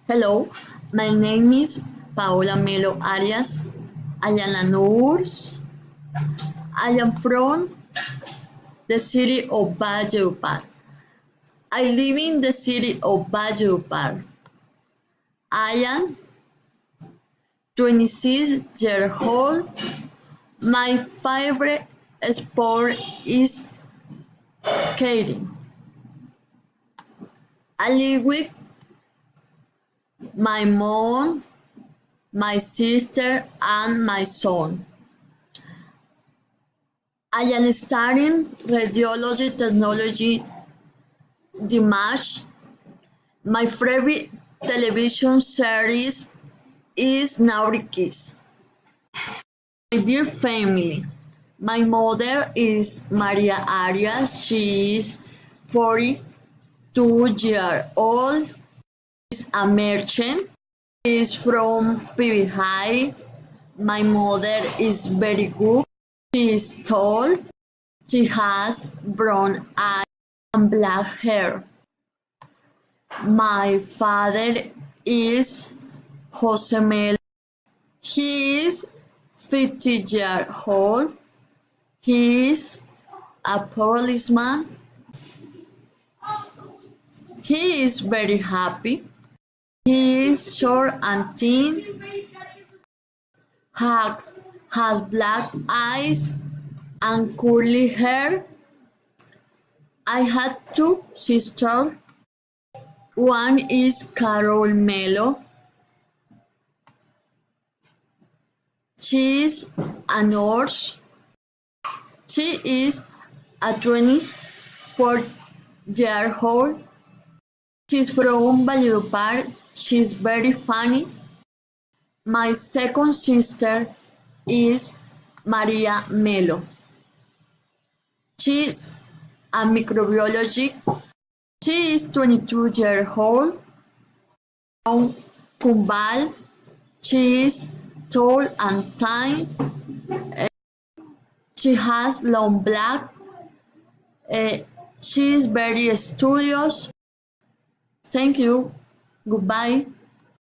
Hello, my name is Paola Melo Arias. I am a nurse. I am from the city of Valledupar. I live in the city of Valledupar. I am 26 years old. My favorite sport is skating. I live with my mom, my sister, and my son. I am studying radiology technology the match. My favorite television series is Naughty. My dear family, my mother is Maria Arias. She is 42 years old. She's a merchant. She is from PBI. My mother is very good. She is tall. She has brown eyes and black hair. My father is Jose Melo. He is 50 years old. He is a policeman. He is very happy. He is short and thin, has black eyes and curly hair. I had two sisters. One is Carol Melo. She is a nurse. She is a 24-year-old. She's from Valledupar. She's very funny. My second sister is Maria Melo. She's a microbiologist. She is 22 years old. From Kumbal. She is tall and thin. She has long black. She is very studious. Thank you. Goodbye.